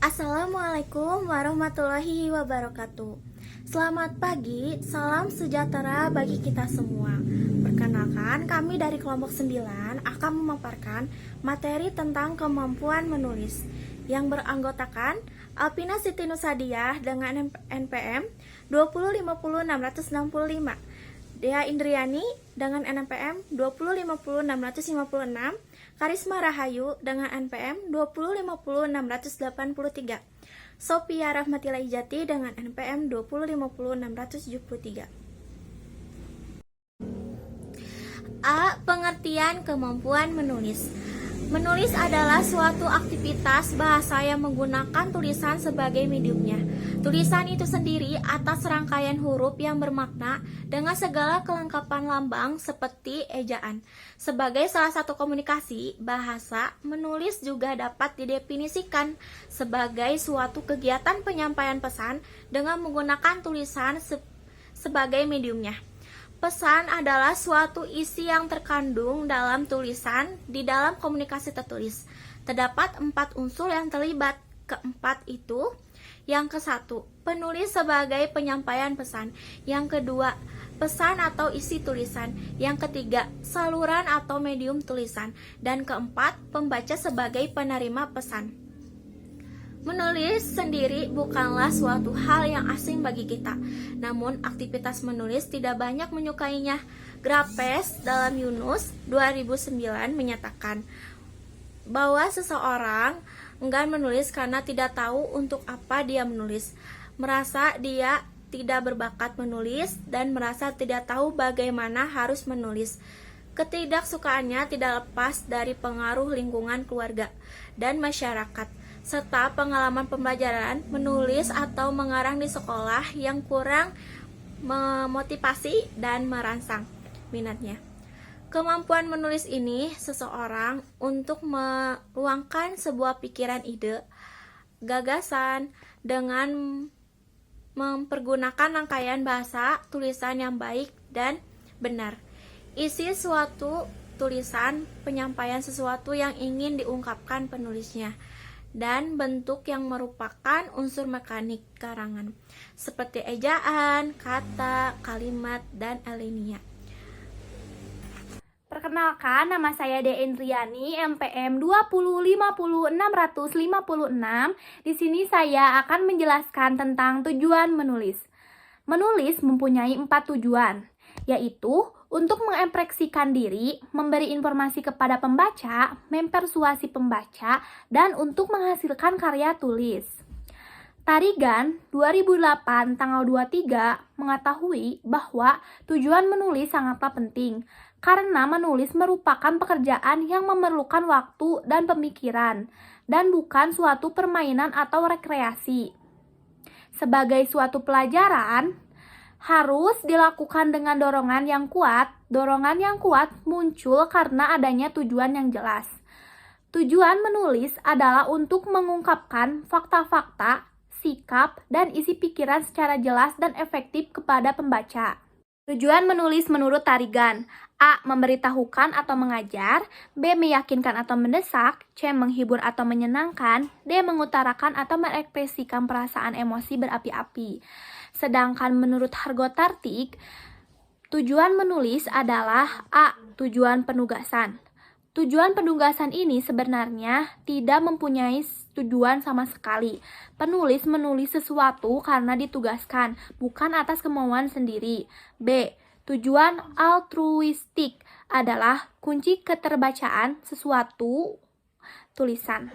Assalamualaikum warahmatullahi wabarakatuh. Selamat pagi, salam sejahtera bagi kita semua. Perkenalkan, kami dari kelompok 9 akan memaparkan materi tentang kemampuan menulis yang beranggotakan Alpina Siti Nusadiah dengan NPM 2050665, Dea Indriani dengan NPM 2050656, Karisma Rahayu dengan NPM 2050683, Sophia Rahmatila Ijati dengan NPM 2050673. A. Pengertian kemampuan menulis. Menulis adalah suatu aktivitas bahasa yang menggunakan tulisan sebagai mediumnya. Tulisan itu sendiri atas rangkaian huruf yang bermakna dengan segala kelengkapan lambang seperti ejaan. Sebagai salah satu komunikasi bahasa, menulis juga dapat didefinisikan sebagai suatu kegiatan penyampaian pesan dengan menggunakan tulisan sebagai mediumnya. Pesan adalah suatu isi yang terkandung dalam tulisan di dalam komunikasi tertulis. Terdapat 4 unsur yang terlibat. Keempat itu, yang ke-1, penulis sebagai penyampaian pesan. Yang kedua, pesan atau isi tulisan. Yang ketiga, saluran atau medium tulisan. Dan keempat, pembaca sebagai penerima pesan. Menulis sendiri bukanlah suatu hal yang asing bagi kita. Namun, aktivitas menulis tidak banyak menyukainya. Grapes dalam Yunus 2009 menyatakan bahwa seseorang enggan menulis karena tidak tahu untuk apa dia menulis, merasa dia tidak berbakat menulis, dan merasa tidak tahu bagaimana harus menulis. Ketidaksukaannya tidak lepas dari pengaruh lingkungan keluarga dan masyarakat, serta pengalaman pembelajaran menulis atau mengarang di sekolah yang kurang memotivasi dan merangsang minatnya. Kemampuan menulis ini seseorang untuk meluangkan sebuah pikiran, ide, gagasan dengan mempergunakan rangkaian bahasa tulisan yang baik dan benar. Isi suatu tulisan, penyampaian sesuatu yang ingin diungkapkan penulisnya, dan bentuk yang merupakan unsur mekanik karangan seperti ejaan, kata, kalimat, dan alinea. Perkenalkan, nama saya Dea Indriani, NPM 2050656. Di sini saya akan menjelaskan tentang tujuan menulis. Menulis mempunyai 4 tujuan, yaitu untuk mengekspresikan diri, memberi informasi kepada pembaca, mempersuasi pembaca, dan untuk menghasilkan karya tulis. Tarigan 2008 tanggal 23 mengetahui bahwa tujuan menulis sangatlah penting karena menulis merupakan pekerjaan yang memerlukan waktu dan pemikiran dan bukan suatu permainan atau rekreasi. Sebagai suatu pelajaran, harus dilakukan dengan dorongan yang kuat. Dorongan yang kuat muncul karena adanya tujuan yang jelas. Tujuan menulis adalah untuk mengungkapkan fakta-fakta, sikap, dan isi pikiran secara jelas dan efektif kepada pembaca. Tujuan menulis menurut Tarigan: A. Memberitahukan atau mengajar, B. Meyakinkan atau mendesak, C. Menghibur atau menyenangkan, D. Mengutarakan atau mengekspresikan perasaan emosi berapi-api. Sedangkan menurut Hargotartik, tujuan menulis adalah A. Tujuan penugasan. Tujuan penugasan ini sebenarnya tidak mempunyai tujuan sama sekali. Penulis menulis sesuatu karena ditugaskan, bukan atas kemauan sendiri. B. Tujuan altruistik adalah kunci keterbacaan sesuatu tulisan.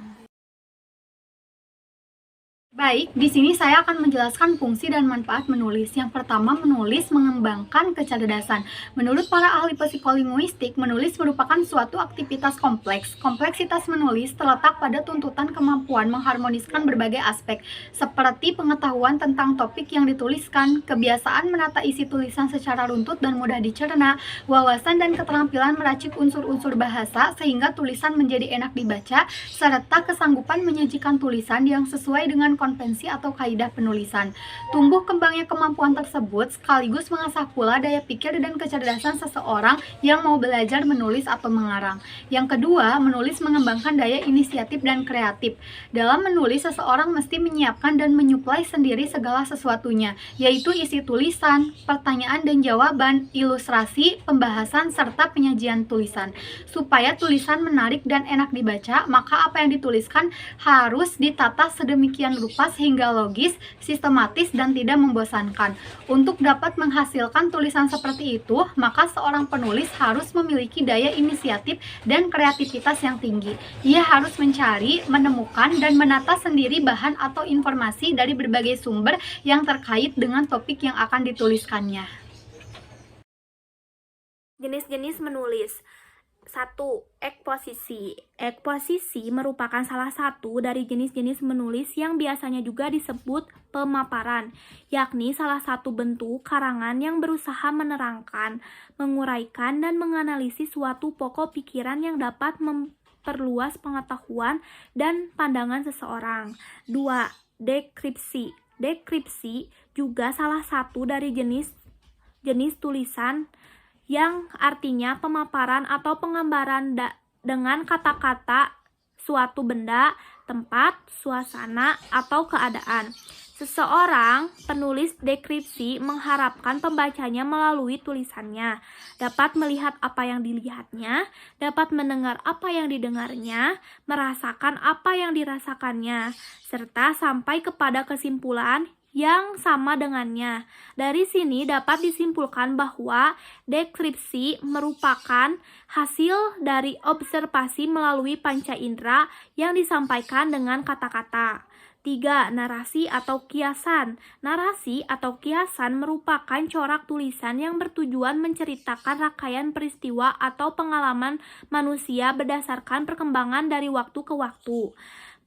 Baik, di sini saya akan menjelaskan fungsi dan manfaat menulis. Yang pertama, menulis mengembangkan kecerdasan. Menurut para ahli psikolinguistik, menulis merupakan suatu aktivitas kompleks. Kompleksitas menulis terletak pada tuntutan kemampuan mengharmoniskan berbagai aspek, seperti pengetahuan tentang topik yang dituliskan, kebiasaan menata isi tulisan secara runtut dan mudah dicerna, wawasan dan keterampilan meracik unsur-unsur bahasa sehingga tulisan menjadi enak dibaca, serta kesanggupan menyajikan tulisan yang sesuai dengan konvensi atau kaidah penulisan. Tumbuh kembangnya kemampuan tersebut sekaligus mengasah pula daya pikir dan kecerdasan seseorang yang mau belajar menulis atau mengarang. Yang kedua, menulis mengembangkan daya inisiatif dan kreatif. Dalam menulis, seseorang mesti menyiapkan dan menyuplai sendiri segala sesuatunya, yaitu isi tulisan, pertanyaan dan jawaban, ilustrasi, pembahasan, serta penyajian tulisan. Supaya tulisan menarik dan enak dibaca, maka apa yang dituliskan harus ditata sedemikian rupa sehingga logis, sistematis, dan tidak membosankan. Untuk dapat menghasilkan tulisan seperti itu, maka seorang penulis harus memiliki daya inisiatif dan kreativitas yang tinggi. Ia harus mencari, menemukan, dan menata sendiri bahan atau informasi dari berbagai sumber yang terkait dengan topik yang akan dituliskannya. Jenis-jenis menulis. 1. Eksposisi. Eksposisi merupakan salah satu dari jenis-jenis menulis yang biasanya juga disebut pemaparan, yakni salah satu bentuk karangan yang berusaha menerangkan, menguraikan, dan menganalisis suatu pokok pikiran yang dapat memperluas pengetahuan dan pandangan seseorang. 2. Deskripsi. Deskripsi juga salah satu dari jenis tulisan yang artinya pemaparan atau penggambaran dengan kata-kata suatu benda, tempat, suasana, atau keadaan. Seseorang penulis deskripsi mengharapkan pembacanya melalui tulisannya dapat melihat apa yang dilihatnya, dapat mendengar apa yang didengarnya, merasakan apa yang dirasakannya, serta sampai kepada kesimpulan yang sama dengannya. Dari sini dapat disimpulkan bahwa deskripsi merupakan hasil dari observasi melalui panca indera yang disampaikan dengan kata-kata. 3. Narasi atau kiasan. Narasi atau kiasan merupakan corak tulisan yang bertujuan menceritakan rangkaian peristiwa atau pengalaman manusia berdasarkan perkembangan dari waktu ke waktu.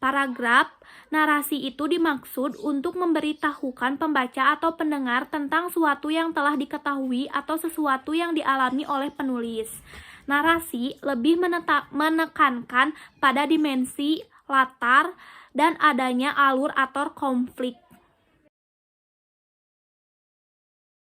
Paragraf narasi itu dimaksud untuk memberitahukan pembaca atau pendengar tentang suatu yang telah diketahui atau sesuatu yang dialami oleh penulis. Narasi lebih menekankan pada dimensi latar dan adanya alur atau konflik.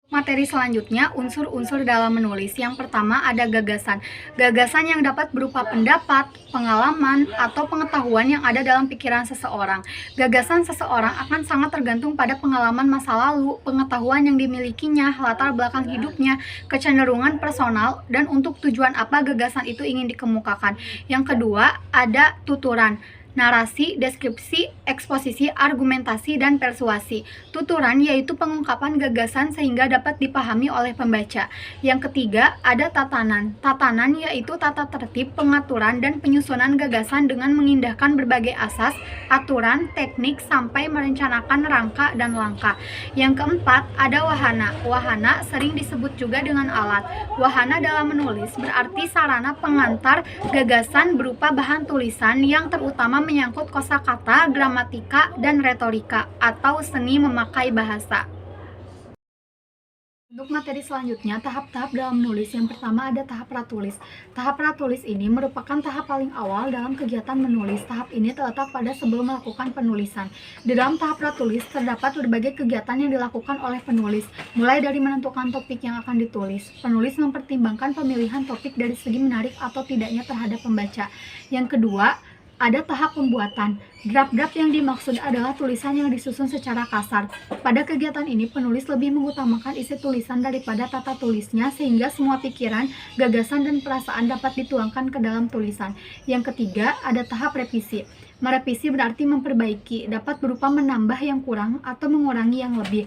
Materi selanjutnya, unsur-unsur dalam menulis. Yang pertama ada gagasan. Gagasan yang dapat berupa pendapat, pengalaman, atau pengetahuan yang ada dalam pikiran seseorang. Gagasan seseorang akan sangat tergantung pada pengalaman masa lalu, pengetahuan yang dimilikinya, latar belakang hidupnya, kecenderungan personal, dan untuk tujuan apa gagasan itu ingin dikemukakan. Yang kedua ada tuturan. Narasi, deskripsi, eksposisi, argumentasi, dan persuasi. Tuturan yaitu pengungkapan gagasan sehingga dapat dipahami oleh pembaca. Yang ketiga, ada tatanan. Tatanan yaitu tata tertib, pengaturan, dan penyusunan gagasan dengan mengindahkan berbagai asas, aturan, teknik, sampai merencanakan rangka dan langkah. Yang keempat, ada wahana. Wahana sering disebut juga dengan alat. Wahana dalam menulis berarti sarana pengantar gagasan berupa bahan tulisan yang terutama menyangkut kosakata, gramatika, dan retorika atau seni memakai bahasa. Untuk materi selanjutnya, tahap-tahap dalam menulis. Yang pertama ada tahap pratulis. Tahap pratulis ini merupakan tahap paling awal dalam kegiatan menulis. Tahap ini terletak pada sebelum melakukan penulisan. Di dalam tahap pratulis terdapat berbagai kegiatan yang dilakukan oleh penulis, mulai dari menentukan topik yang akan ditulis. Penulis mempertimbangkan pemilihan topik dari segi menarik atau tidaknya terhadap pembaca. Yang kedua, ada tahap pembuatan. Draft-draft yang dimaksud adalah tulisan yang disusun secara kasar. Pada kegiatan ini, penulis lebih mengutamakan isi tulisan daripada tata tulisnya, sehingga semua pikiran, gagasan, dan perasaan dapat dituangkan ke dalam tulisan. Yang ketiga, ada tahap revisi. Merevisi berarti memperbaiki, dapat berupa menambah yang kurang atau mengurangi yang lebih,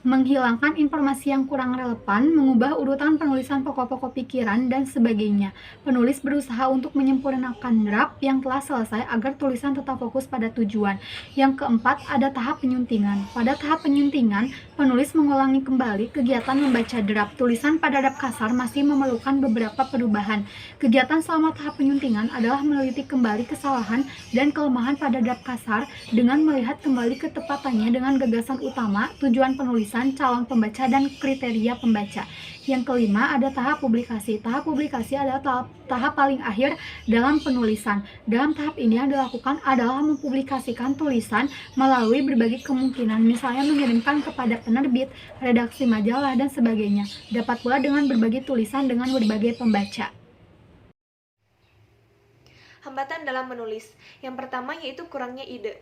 menghilangkan informasi yang kurang relevan, mengubah urutan penulisan pokok-pokok pikiran, dan sebagainya. Penulis berusaha untuk menyempurnakan draft yang telah selesai agar tulisan tetap fokus pada tujuan. Yang keempat, ada tahap penyuntingan. Pada tahap penyuntingan, penulis mengulangi kembali kegiatan membaca draft. Tulisan pada draft kasar masih memerlukan beberapa perubahan. Kegiatan selama tahap penyuntingan adalah meneliti kembali kesalahan dan kelemahan pada draft kasar dengan melihat kembali ketepatannya dengan gagasan utama, tujuan penulisan, tulisan calon pembaca dan kriteria pembaca. Yang kelima ada tahap publikasi. Tahap publikasi adalah tahap paling akhir dalam penulisan. Dalam tahap ini yang dilakukan adalah mempublikasikan tulisan melalui berbagai kemungkinan, misalnya mengirimkan kepada penerbit, redaksi majalah, dan sebagainya. Dapat pula dengan berbagi tulisan dengan berbagai pembaca. Hambatan dalam menulis. Yang pertama yaitu kurangnya ide.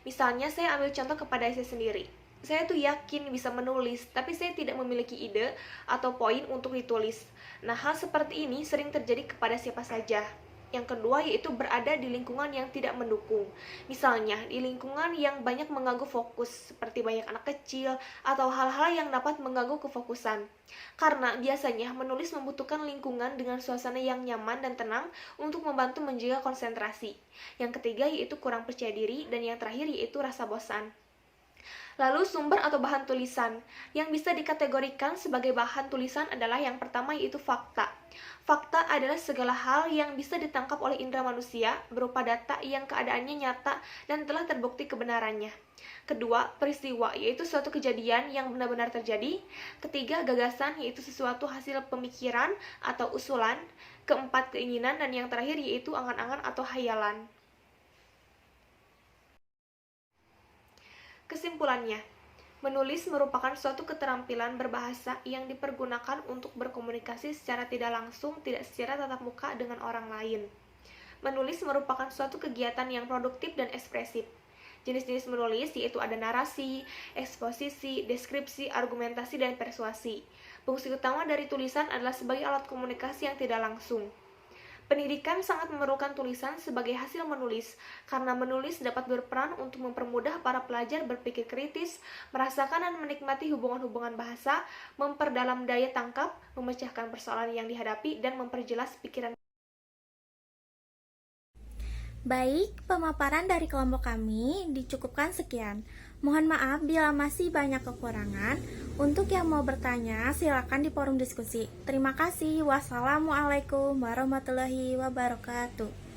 Misalnya saya ambil contoh kepada saya sendiri. Saya tuh yakin bisa menulis, tapi saya tidak memiliki ide atau poin untuk ditulis. Nah, hal seperti ini sering terjadi kepada siapa saja. Yang kedua yaitu berada di lingkungan yang tidak mendukung. Misalnya, di lingkungan yang banyak mengganggu fokus, seperti banyak anak kecil, atau hal-hal yang dapat mengganggu kefokusan. Karena biasanya menulis membutuhkan lingkungan dengan suasana yang nyaman dan tenang untuk membantu menjaga konsentrasi. Yang ketiga yaitu kurang percaya diri, dan yang terakhir yaitu rasa bosan. Lalu sumber atau bahan tulisan. Yang bisa dikategorikan sebagai bahan tulisan adalah yang pertama yaitu fakta. Fakta adalah segala hal yang bisa ditangkap oleh indera manusia berupa data yang keadaannya nyata dan telah terbukti kebenarannya. Kedua, peristiwa, yaitu suatu kejadian yang benar-benar terjadi. Ketiga, gagasan, yaitu sesuatu hasil pemikiran atau usulan. Keempat, keinginan, dan yang terakhir yaitu angan-angan atau hayalan. Kesimpulannya, menulis merupakan suatu keterampilan berbahasa yang dipergunakan untuk berkomunikasi secara tidak langsung, tidak secara tatap muka dengan orang lain. Menulis merupakan suatu kegiatan yang produktif dan ekspresif. Jenis-jenis menulis yaitu ada narasi, eksposisi, deskripsi, argumentasi, dan persuasi. Fungsi utama dari tulisan adalah sebagai alat komunikasi yang tidak langsung. Pendidikan sangat memerlukan tulisan sebagai hasil menulis, karena menulis dapat berperan untuk mempermudah para pelajar berpikir kritis, merasakan dan menikmati hubungan-hubungan bahasa, memperdalam daya tangkap, memecahkan persoalan yang dihadapi, dan memperjelas pikiran. Baik, pemaparan dari kelompok kami dicukupkan sekian. Mohon maaf bila masih banyak kekurangan. Untuk yang mau bertanya, silakan di forum diskusi. Terima kasih. Wassalamualaikum warahmatullahi wabarakatuh.